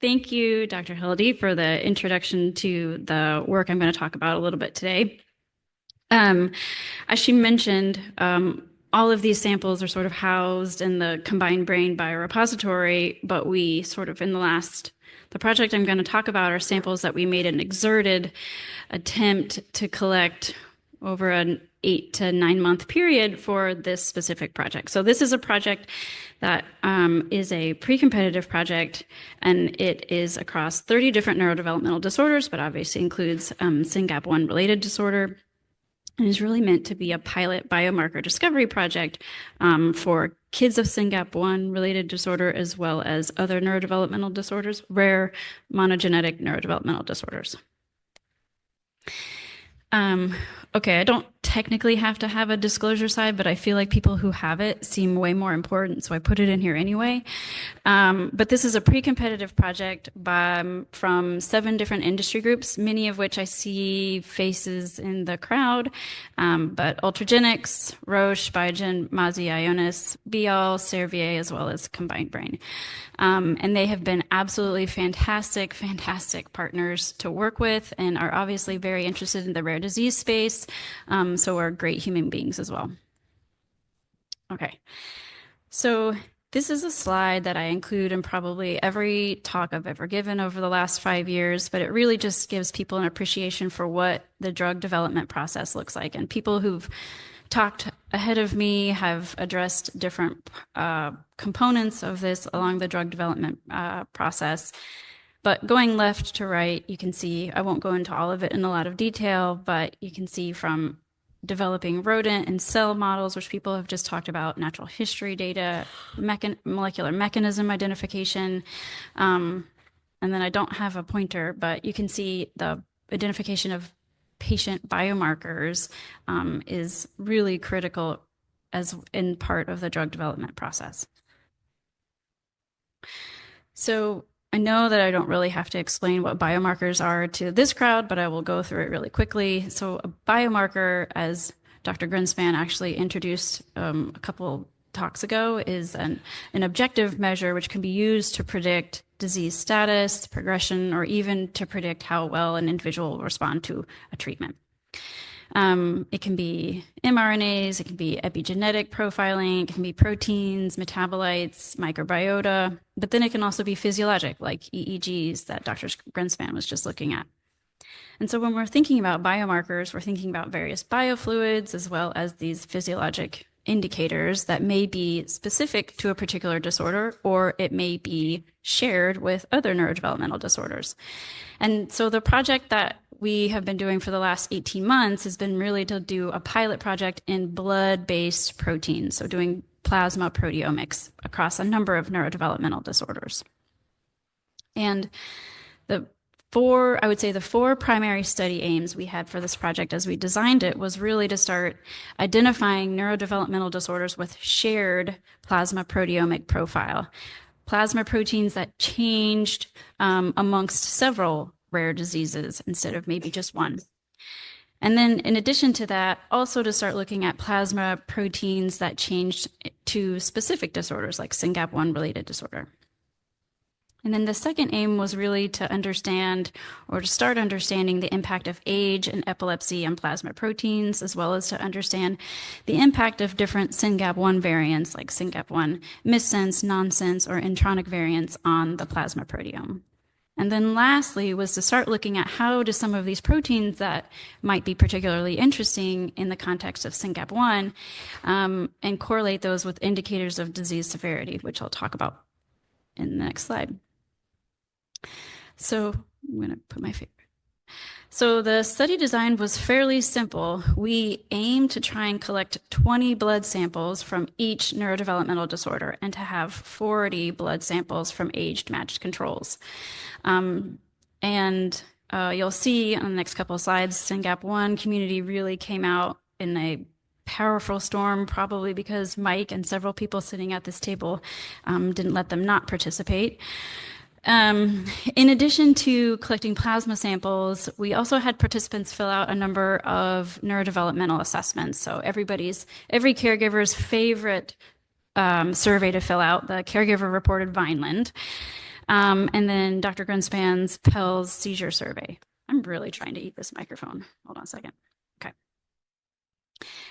Thank you, Dr. Hildy, for the introduction to the work I'm going to talk about a little bit today. As she mentioned, all of these samples are sort of housed in the COMBINEDBrain biorepository, but we sort of the project I'm going to talk about are samples that we made an exerted attempt to collect over an 8 to 9 month period for this specific project. So this is a project that is a pre-competitive project, and it is across 30 different neurodevelopmental disorders, but obviously includes SYNGAP1 related disorder, and is really meant to be a pilot biomarker discovery project for kids of SYNGAP1 related disorder, as well as other neurodevelopmental disorders, rare monogenetic neurodevelopmental disorders. Okay, I don't technically have to have a disclosure slide, but I feel like people who have it seem way more important, so I put it in here anyway. But this is a pre-competitive project from 7 different industry groups, many of which I see faces in the crowd, but Ultragenyx, Roche, Biogen, Mazi, Ionis, Bial, Servier, as well as COMBINEDBrain. And they have been absolutely fantastic partners to work with, and are obviously very interested in the rare disease space, so are great human beings as well. Okay, so this is a slide that I include in probably every talk I've ever given over the last 5 years, but it really just gives people an appreciation for what the drug development process looks like. And people who've talked ahead of me have addressed different components of this along the drug development process. But going left to right, you can see, I won't go into all of it in a lot of detail, but you can see from developing rodent and cell models, which people have just talked about, natural history data, molecular mechanism identification, and then I don't have a pointer, but you can see the identification of patient biomarkers is really critical as in part of the drug development process. So I know that I don't really have to explain what biomarkers are to this crowd, but I will go through it really quickly. So a biomarker, as Dr. Greenspan actually introduced a couple talks ago, is an objective measure which can be used to predict disease status, progression, or even to predict how well an individual will respond to a treatment. It can be mRNAs, it can be epigenetic profiling, it can be proteins, metabolites, microbiota, but then it can also be physiologic, like EEGs that Dr. Greenspan was just looking at. And so when we're thinking about biomarkers, we're thinking about various biofluids as well as these physiologic indicators that may be specific to a particular disorder, or it may be shared with other neurodevelopmental disorders. And so the project that we have been doing for the last 18 months has been really to do a pilot project in blood-based proteins, so doing plasma proteomics across a number of neurodevelopmental disorders. And I would say the 4 primary study aims we had for this project as we designed it was really to start identifying neurodevelopmental disorders with shared plasma proteomic profile, plasma proteins that changed amongst several rare diseases instead of maybe just one. And then in addition to that, also to start looking at plasma proteins that changed to specific disorders like SYNGAP1 related disorder. And then the second aim was really to understand or to start understanding the impact of age and epilepsy on plasma proteins, as well as to understand the impact of different SYNGAP1 variants like SYNGAP1 missense, nonsense, or intronic variants on the plasma proteome. And then lastly was to start looking at how do some of these proteins that might be particularly interesting in the context of SYNGAP1 and correlate those with indicators of disease severity, which I'll talk about in the next slide. So I'm going to put my favorite. So the study design was fairly simple. We aimed to try and collect 20 blood samples from each neurodevelopmental disorder and to have 40 blood samples from aged matched controls. You'll see on the next couple of slides, SYNGAP1 community really came out in a powerful storm, probably because Mike and several people sitting at this table didn't let them not participate. In addition to collecting plasma samples, we also had participants fill out a number of neurodevelopmental assessments. So every caregiver's favorite survey to fill out, the caregiver reported Vineland. And then Dr. Greenspan's Pell's seizure survey. I'm really trying to eat this microphone. Hold on a second. Okay.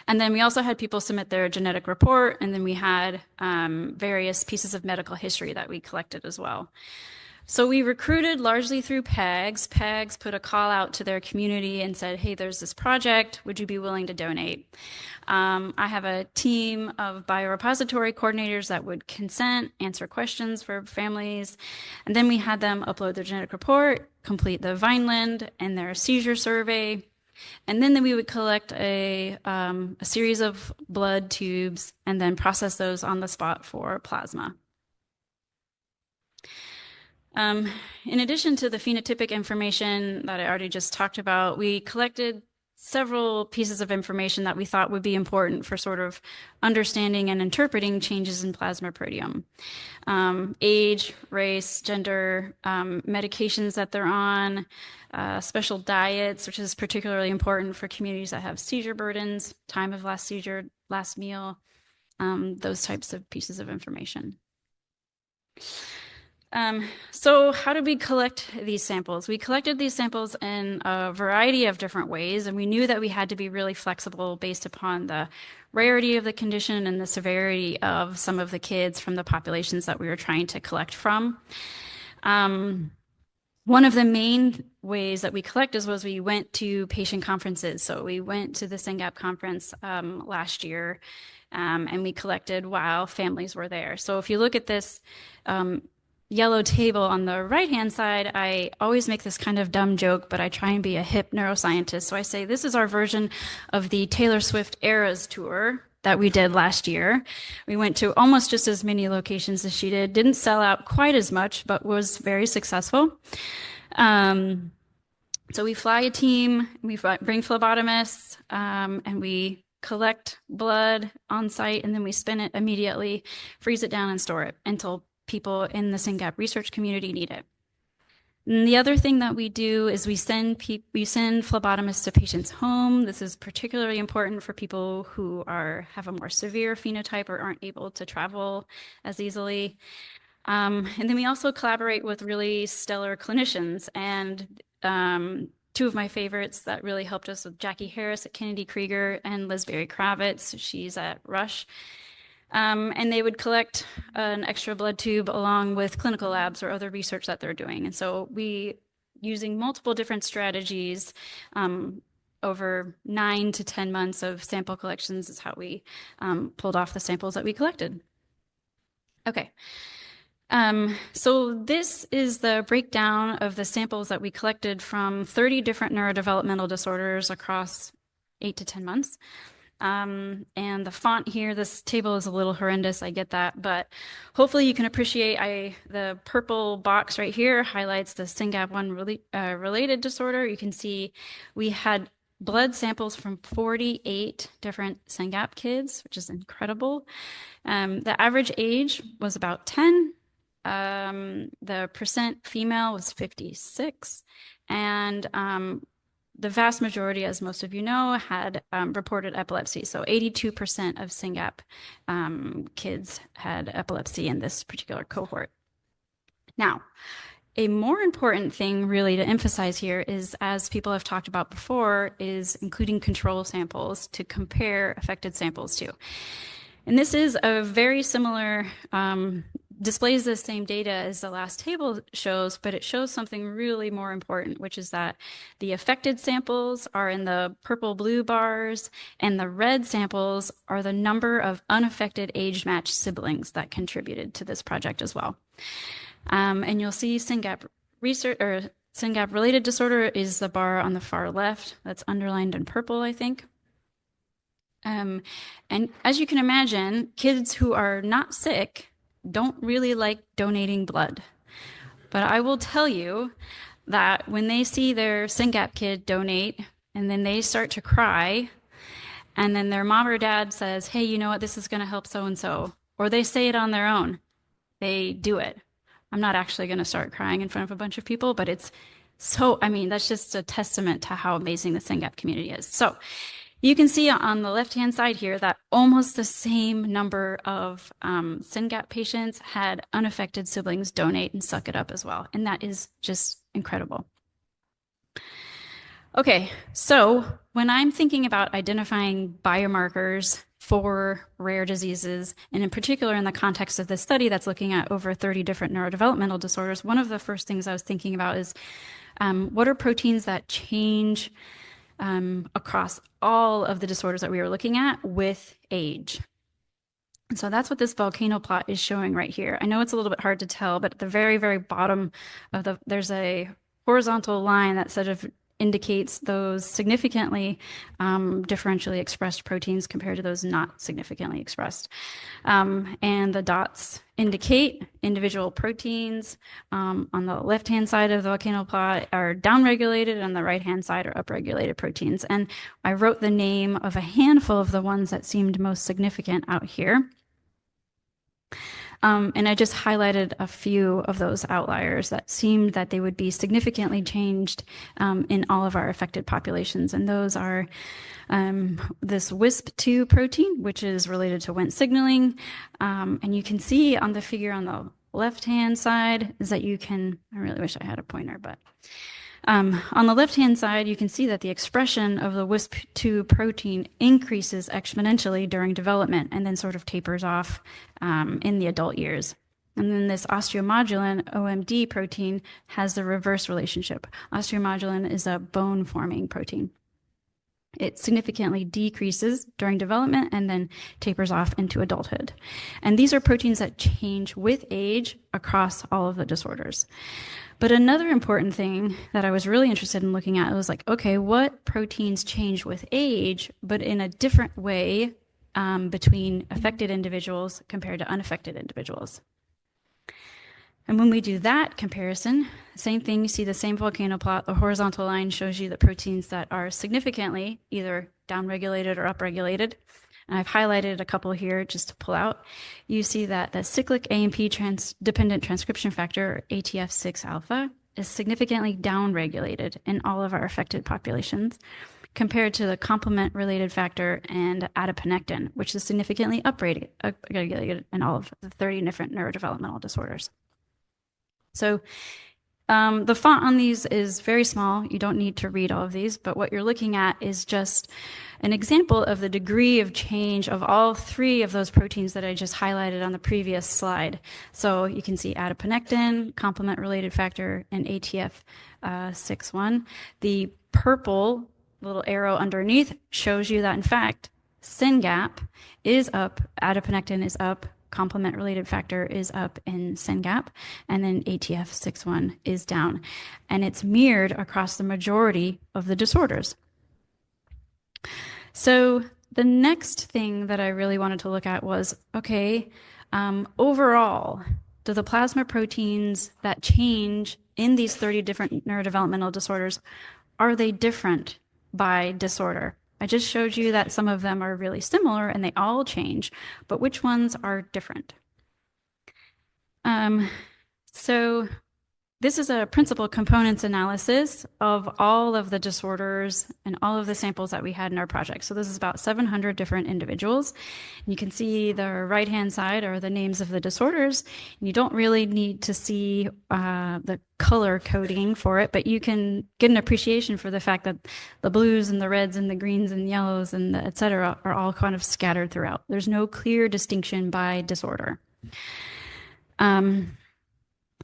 And then we also had people submit their genetic report, and then we had various pieces of medical history that we collected as well. So we recruited largely through PEGS. PEGS put a call out to their community and said, hey, there's this project. Would you be willing to donate? I have a team of biorepository coordinators that would consent, answer questions for families. And then we had them upload their genetic report, complete the Vineland and their seizure survey. And then we would collect a series of blood tubes and then process those on the spot for plasma. In addition to the phenotypic information that I already just talked about, we collected several pieces of information that we thought would be important for sort of understanding and interpreting changes in plasma proteome. Age, race, gender, medications that they're on, special diets, which is particularly important for communities that have seizure burdens, time of last seizure, last meal, those types of pieces of information. So how did we collect these samples? We collected these samples in a variety of different ways, and we knew that we had to be really flexible based upon the rarity of the condition and the severity of some of the kids from the populations that we were trying to collect from. One of the main ways that we collected was we went to patient conferences. So we went to the Syngap conference last year, and we collected while families were there. So if you look at this yellow table on the right-hand side, I always make this kind of dumb joke, but I try and be a hip neuroscientist. So I say, this is our version of the Taylor Swift Eras tour that we did last year. We went to almost just as many locations as she did. Didn't sell out quite as much, but was very successful. So we fly a team, we bring phlebotomists, and we collect blood on site, and then we spin it immediately, freeze it down, and store it until people in the Syngap research community need it. And the other thing that we do is we send phlebotomists to patients' home. This is particularly important for people who have a more severe phenotype or aren't able to travel as easily. And then we also collaborate with really stellar clinicians. And two of my favorites that really helped us with Jackie Harris at Kennedy Krieger and Liz Berry Kravitz. She's at Rush. And they would collect an extra blood tube along with clinical labs or other research that they're doing. And so using multiple different strategies over 9 to 10 months of sample collections is how we pulled off the samples that we collected. Okay. So this is the breakdown of the samples that we collected from 30 different neurodevelopmental disorders across 8 to 10 months. And the font here, this table is a little horrendous, I get that, but hopefully you can appreciate the purple box right here highlights the SYNGAP1 related disorder. You can see we had blood samples from 48 different Syngap kids, which is incredible. The average age was about 10. The percent female was 56, and the vast majority, as most of you know, had reported epilepsy. So 82% of Syngap kids had epilepsy in this particular cohort. Now, a more important thing really to emphasize here is, as people have talked about before, is including control samples to compare affected samples to. And this is a very similar displays the same data as the last table shows, but it shows something really more important, which is that the affected samples are in the purple-blue bars, and the red samples are the number of unaffected age-matched siblings that contributed to this project as well. And you'll see Syngap research or Syngap-related disorder is the bar on the far left. That's underlined in purple, I think. And as you can imagine, kids who are not sick don't really like donating blood. But I will tell you that when they see their Syngap kid donate and then they start to cry, and then their mom or dad says, hey, you know what, this is going to help so-and-so, or they say it on their own, they do it. I'm not actually going to start crying in front of a bunch of people, but it's so, I mean, that's just a testament to how amazing the Syngap community is. So You can see on the left-hand side here that almost the same number of Syngap patients had unaffected siblings donate and suck it up as well. And that is just incredible. Okay, so when I'm thinking about identifying biomarkers for rare diseases, and in particular in the context of this study that's looking at over 30 different neurodevelopmental disorders, one of the first things I was thinking about is what are proteins that change across all of the disorders that we were looking at with age. And so that's what this volcano plot is showing right here. I know it's a little bit hard to tell, but at the very, very bottom of there's a horizontal line that sort of indicates those significantly differentially expressed proteins compared to those not significantly expressed. And the dots indicate individual proteins. On the left-hand side of the volcano plot are downregulated, and on the right-hand side are upregulated proteins. And I wrote the name of a handful of the ones that seemed most significant out here. And I just highlighted a few of those outliers that seemed that they would be significantly changed in all of our affected populations. And those are this WISP2 protein, which is related to Wnt signaling. And you can see on the figure on the left-hand side is that you can, I really wish I had a pointer, but on the left-hand side, you can see that the expression of the WISP2 protein increases exponentially during development and then sort of tapers off in the adult years. And then this osteomodulin, OMD protein, has the reverse relationship. Osteomodulin is a bone-forming protein. It significantly decreases during development and then tapers off into adulthood. And these are proteins that change with age across all of the disorders. But another important thing that I was really interested in looking at was like, okay, what proteins change with age, but in a different way between affected individuals compared to unaffected individuals? And when we do that comparison, same thing, you see the same volcano plot. The horizontal line shows you the proteins that are significantly either downregulated or upregulated. And I've highlighted a couple here just to pull out. You see that the cyclic AMP dependent transcription factor, or ATF6 alpha, is significantly downregulated in all of our affected populations compared to the complement-related factor and adiponectin, which is significantly upregulated in all of the 30 different neurodevelopmental disorders. So the font on these is very small. You don't need to read all of these, but what you're looking at is just an example of the degree of change of all three of those proteins that I just highlighted on the previous slide. So you can see adiponectin, complement-related factor, and ATF6-1. The purple little arrow underneath shows you that, in fact, Syngap is up, adiponectin is up, complement-related factor is up in Syngap, and then ATF6-1 is down. And it's mirrored across the majority of the disorders. So the next thing that I really wanted to look at was, okay, overall, do the plasma proteins that change in these 30 different neurodevelopmental disorders, are they different by disorder? I just showed you that some of them are really similar and they all change, but which ones are different? So this is a principal components analysis of all of the disorders and all of the samples that we had in our project. So this is about 700 different individuals. And you can see the right-hand side are the names of the disorders. And you don't really need to see the color coding for it, but you can get an appreciation for the fact that the blues and the reds and the greens and yellows and the et cetera are all kind of scattered throughout. There's no clear distinction by disorder.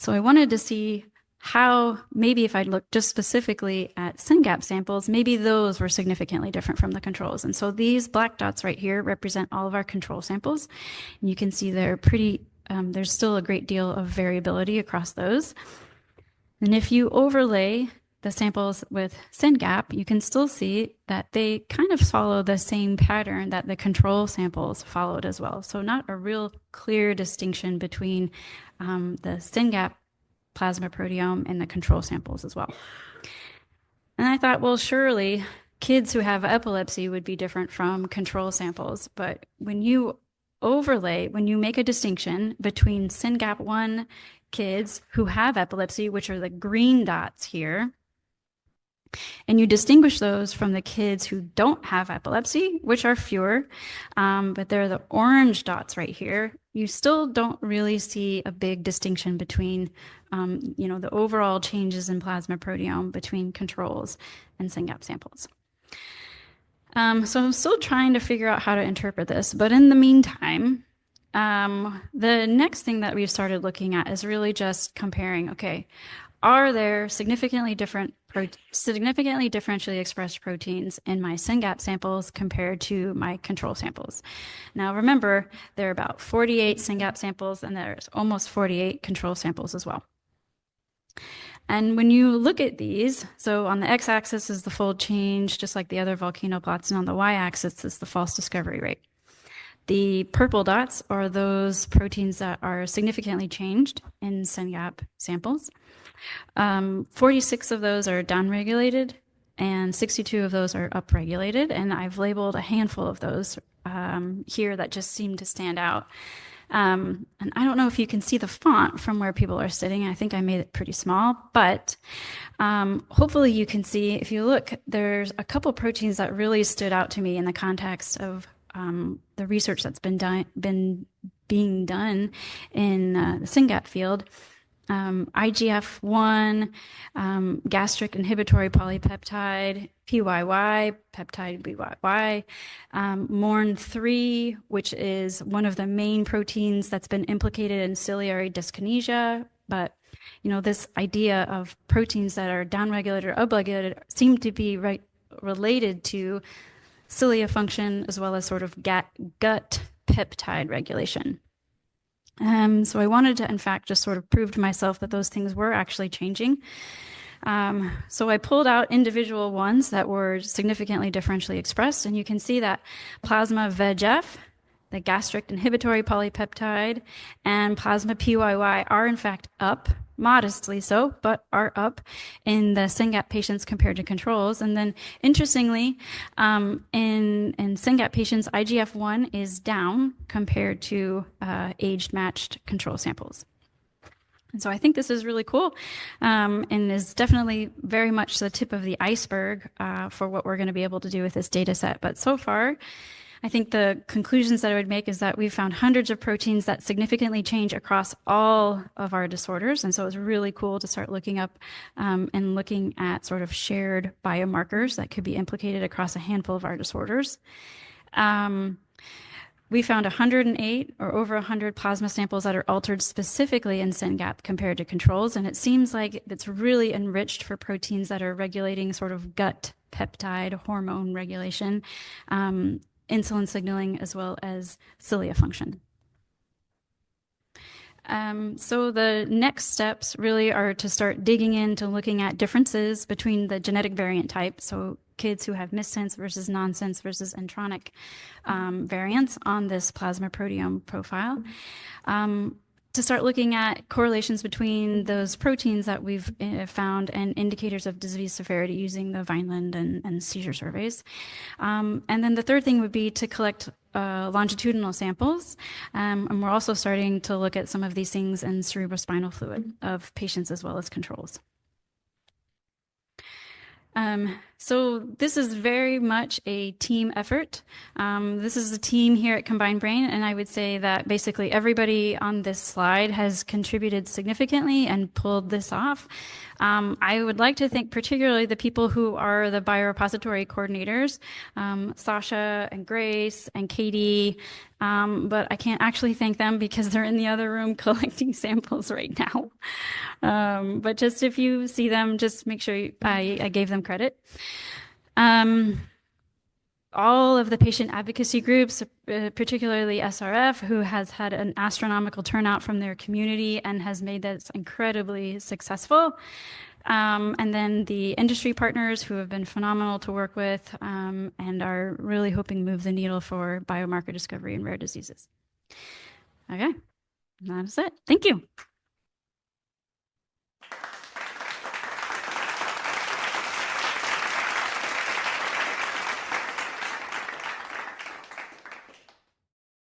So I wanted to see how maybe if I looked just specifically at Syngap samples, maybe those were significantly different from the controls. And so these black dots right here represent all of our control samples. And you can see they're pretty, there's still a great deal of variability across those. And if you overlay the samples with Syngap, you can still see that they kind of follow the same pattern that the control samples followed as well. So not a real clear distinction between the Syngap plasma proteome and the control samples as well. And I thought, well, surely kids who have epilepsy would be different from control samples. But when you overlay, when you make a distinction between Syngap1 kids who have epilepsy, which are the green dots here, And you distinguish those from the kids who don't have epilepsy, which are fewer, but they're the orange dots right here. You still don't really see a big distinction between, the overall changes in plasma proteome between controls and Syngap samples. So I'm still trying to figure out how to interpret this, but in the meantime, the next thing that we've started looking at is really just comparing, okay, are there significantly differentially expressed proteins in my Syngap samples compared to my control samples? Now remember, there are about 48 Syngap samples and there's almost 48 control samples as well. And when you look at these, so on the x-axis is the fold change, just like the other volcano plots, and on the y-axis is the false discovery rate. The purple dots are those proteins that are significantly changed in Syngap samples. 46 of those are downregulated and 62 of those are upregulated. And I've labeled a handful of those here that just seem to stand out. And I don't know if you can see the font from where people are sitting. I think I made it pretty small, but hopefully you can see, if you look, there's a couple proteins that really stood out to me in the context of the research that's been being done in the Syngap field. IGF-1, gastric inhibitory polypeptide, PYY, peptide BYY, MORN3, which is one of the main proteins that's been implicated in ciliary dyskinesia. But, this idea of proteins that are downregulated or upregulated seem to be related to cilia function as well as sort of gut peptide regulation. So I wanted to, in fact, just sort of prove to myself that those things were actually changing. So I pulled out individual ones that were significantly differentially expressed, and you can see that plasma VEGF, the gastric inhibitory polypeptide, and plasma PYY are in fact up, modestly so, but are up in the Syngap patients compared to controls. And then interestingly, in Syngap patients, IGF-1 is down compared to aged matched control samples. And so I think this is really cool and is definitely very much the tip of the iceberg for what we're going to be able to do with this data set. But so far, I think the conclusions that I would make is that we've found hundreds of proteins that significantly change across all of our disorders. And so it's really cool to start looking up and looking at sort of shared biomarkers that could be implicated across a handful of our disorders. We found 108 or over 100 plasma samples that are altered specifically in Syngap compared to controls. And it seems like it's really enriched for proteins that are regulating sort of gut peptide hormone regulation, insulin signaling, as well as cilia function. So the next steps really are to start digging into looking at differences between the genetic variant type, so kids who have missense versus nonsense versus intronic variants on this plasma proteome profile. To start looking at correlations between those proteins that we've found and indicators of disease severity using the Vineland and seizure surveys. And then the third thing would be to collect longitudinal samples. And we're also starting to look at some of these things in cerebrospinal fluid of patients as well as controls. So this is very much a team effort. This is a team here at COMBINEDBrain, and I would say that basically everybody on this slide has contributed significantly and pulled this off. I would like to thank particularly the people who are the biorepository coordinators, Sasha and Grace and Katie, but I can't actually thank them because they're in the other room collecting samples right now. But just if you see them, just make sure I gave them credit. All of the patient advocacy groups, particularly SRF, who has had an astronomical turnout from their community and has made this incredibly successful. And then the industry partners who have been phenomenal to work with and are really hoping to move the needle for biomarker discovery in rare diseases. Okay, that's it. Thank you.